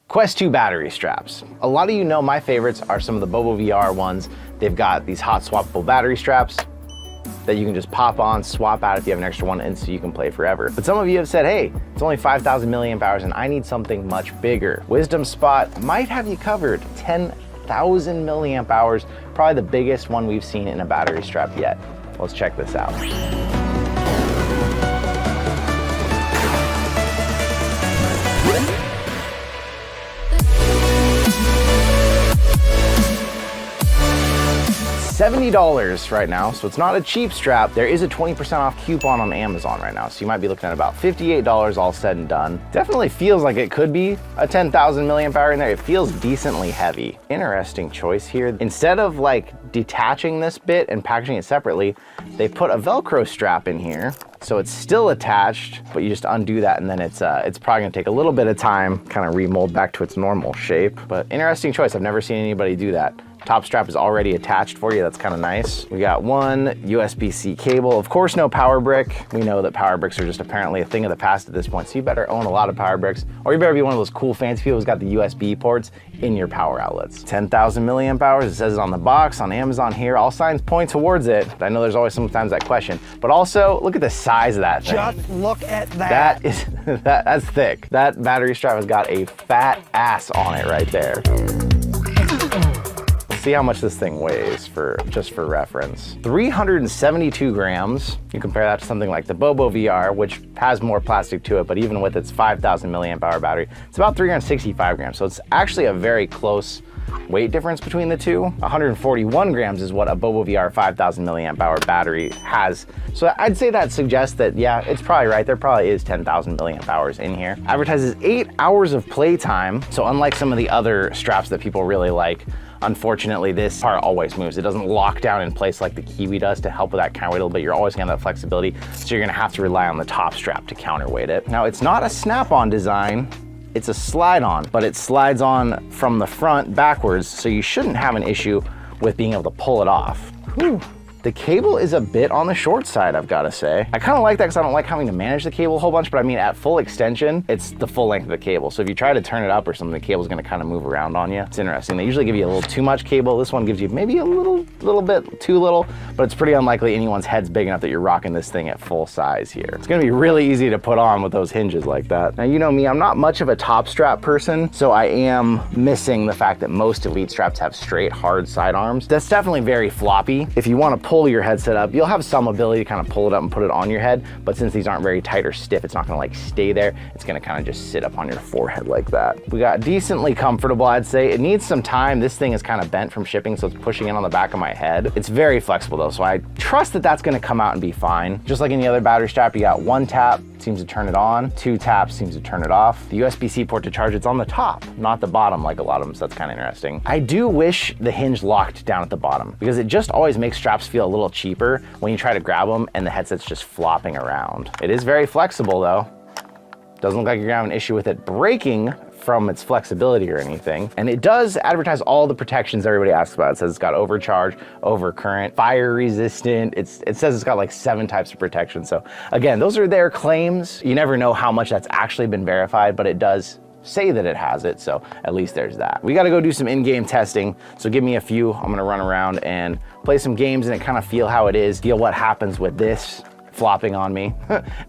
Quest 2 battery straps. A lot of you know my favorites are some of the Bobo VR ones. They've got these hot swappable battery straps that you can just pop on, swap out if you have an extra one, and so you can play forever. But some of you have said, hey, it's only 5,000 milliamp hours and I need something much bigger. Wisdom Spot might have you covered. 10,000 milliamp hours, probably the biggest one we've seen in a battery strap yet. Let's check this out. $70 right now, so it's not a cheap strap. There is a 20% off coupon on Amazon right now, so you might be looking at about $58 all said and done. Definitely feels like it could be a 10,000 milliamp hour in there. It feels decently heavy. Interesting choice here. Instead of like detaching this bit and packaging it separately, they put a Velcro strap in here. So it's still attached, but you just undo that and then it's probably gonna take a little bit of time, kind of remold back to its normal shape. But interesting choice, I've never seen anybody do that. Top strap is already attached for you, that's kind of nice. We got one USB-C cable. Of course, no power brick. We know that power bricks are just apparently a thing of the past at this point, so you better own a lot of power bricks, or you better be one of those cool fancy people who's got the USB ports in your power outlets. 10,000 milliamp hours, it says it on the box, on Amazon here. All signs point towards it. I know there's always sometimes that question, but also look at the size of that thing. Just look at that. That is, that's thick. That battery strap has got a fat ass on it right there. See how much this thing weighs just for reference. 372 grams. You compare that to something like the Bobo VR, which has more plastic to it, but even with its 5,000 milliamp hour battery, it's about 365 grams. So it's actually a very close weight difference between the two. 141 grams is what a Bobo VR 5,000 milliamp hour battery has. So I'd say that suggests that, yeah, it's probably right. There probably is 10,000 milliamp hours in here. Advertises 8 hours of playtime. So unlike some of the other straps that people really like, unfortunately, this part always moves. It doesn't lock down in place like the Kiwi does to help with that counterweight a little bit. You're always gonna have that flexibility, so you're gonna have to rely on the top strap to counterweight it. Now, it's not a snap-on design, it's a slide-on, but it slides on from the front backwards, so you shouldn't have an issue with being able to pull it off. Whew. The cable is a bit on the short side, I've got to say. I kind of like that because I don't like having to manage the cable a whole bunch, but I mean, at full extension, it's the full length of the cable. So if you try to turn it up or something, the cable's going to kind of move around on you. It's interesting. They usually give you a little too much cable. This one gives you maybe a little bit too little, but it's pretty unlikely anyone's head's big enough that you're rocking this thing at full size here. It's going to be really easy to put on with those hinges like that. Now, you know me, I'm not much of a top strap person, so I am missing the fact that most Elite straps have straight, hard sidearms. That's definitely very floppy. If you want to pull your headset up, you'll have some ability to kind of pull it up and put it on your head, but since these aren't very tight or stiff, it's not gonna like stay there. It's gonna kind of just sit up on your forehead like that. We got decently comfortable, I'd say. It needs some time. This thing is kind of bent from shipping, so it's pushing in on the back of my head. It's very flexible though, so I trust that that's gonna come out and be fine. Just like any other battery strap, you got one tap, seems to turn it on, 2 taps seems to turn it off. The USB-C port to charge, it's on the top, not the bottom like a lot of them, so that's kind of interesting. I do wish the hinge locked down at the bottom because it just always makes straps feel a little cheaper when you try to grab them and the headset's just flopping around. It is very flexible though. Doesn't look like you're gonna have an issue with it breaking from its flexibility or anything. And it does advertise all the protections everybody asks about. It says it's got overcharge, overcurrent, fire resistant. It says it's got like 7 types of protection. So again, those are their claims. You never know how much that's actually been verified, but it does say that it has it, so at least there's that. We gotta go do some in-game testing, so give me a few. I'm gonna run around and play some games and kind of feel how it is, feel what happens with this flopping on me,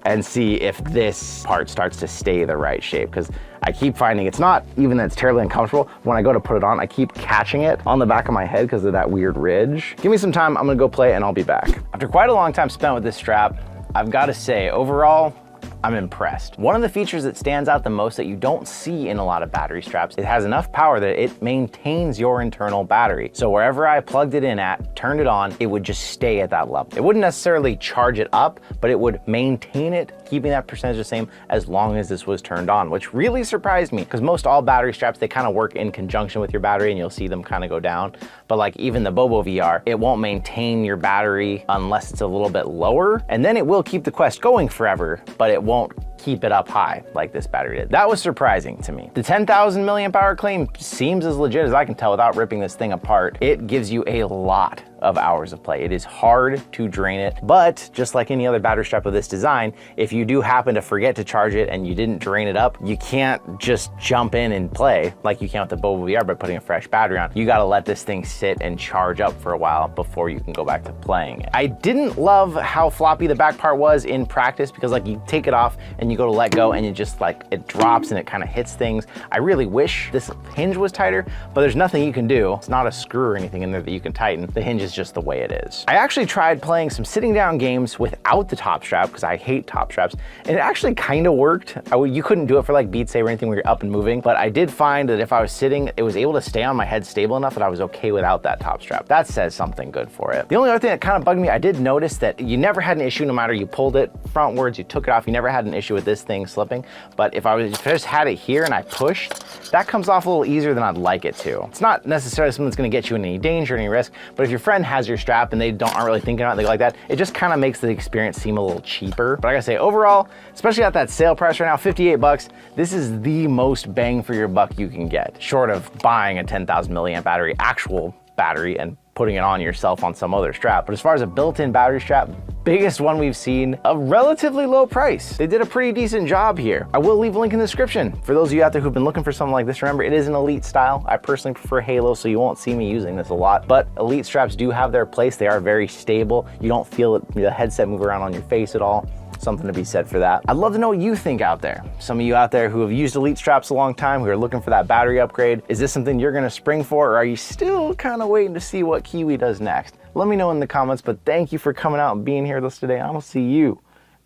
and see if this part starts to stay the right shape, because I keep finding it's not even that it's terribly uncomfortable. When I go to put it on, I keep catching it on the back of my head because of that weird ridge. Give me some time, I'm gonna go play and I'll be back. After quite a long time spent with this strap, I've gotta say, overall, I'm impressed. One of the features that stands out the most that you don't see in a lot of battery straps, it has enough power that it maintains your internal battery. So wherever I plugged it in at, turned it on, it would just stay at that level. It wouldn't necessarily charge it up, but it would maintain it, keeping that percentage the same as long as this was turned on, which really surprised me because most all battery straps, they kind of work in conjunction with your battery and you'll see them kind of go down. But like even the Bobo VR, it won't maintain your battery unless it's a little bit lower, and then it will keep the Quest going forever, but it won't keep it up high like this battery did. That was surprising to me. The 10,000 milliamp hour claim seems as legit as I can tell without ripping this thing apart. It gives you a lot of hours of play. It is hard to drain it, but just like any other battery strap of this design, if you do happen to forget to charge it and you didn't drain it up, you can't just jump in and play like you can with the Bobo VR by putting a fresh battery on. You gotta let this thing sit and charge up for a while before you can go back to playing it. I didn't love how floppy the back part was in practice, because like you take it off and you go to let go and it just like, it drops and it kind of hits things. I really wish this hinge was tighter, but there's nothing you can do. It's not a screw or anything in there that you can tighten. The hinge is just the way it is. I actually tried playing some sitting down games without the top strap because I hate top straps, and it actually kind of worked. You couldn't do it for like Beat Saber or anything where you're up and moving, but I did find that if I was sitting, it was able to stay on my head stable enough that I was okay without that top strap. That says something good for it. The only other thing that kind of bugged me, I did notice that you never had an issue no matter you pulled it frontwards, you took it off, you never had an issue with this thing slipping. But if I just had it here and I pushed, that comes off a little easier than I'd like it to. It's not necessarily something that's gonna get you in any danger or any risk, but if your friend has your strap and they aren't really thinking about it, like that, it just kind of makes the experience seem a little cheaper. But I gotta say, overall, especially at that sale price right now, 58 bucks, this is the most bang for your buck you can get, short of buying a 10,000 milliamp battery, actual battery, and putting it on yourself on some other strap. But as far as a built-in battery strap, biggest one we've seen, a relatively low price. They did a pretty decent job here. I will leave a link in the description. For those of you out there who've been looking for something like this, remember it is an Elite style. I personally prefer Halo, so you won't see me using this a lot, but Elite straps do have their place. They are very stable. You don't feel the headset move around on your face at all. Something to be said for that. I'd love to know what you think out there. Some of you out there who have used Elite straps a long time, who are looking for that battery upgrade, is this something you're gonna spring for, or are you still kind of waiting to see what Kiwi does next? Let me know in the comments, but thank you for coming out and being here with us today. I will see you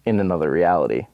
in another reality.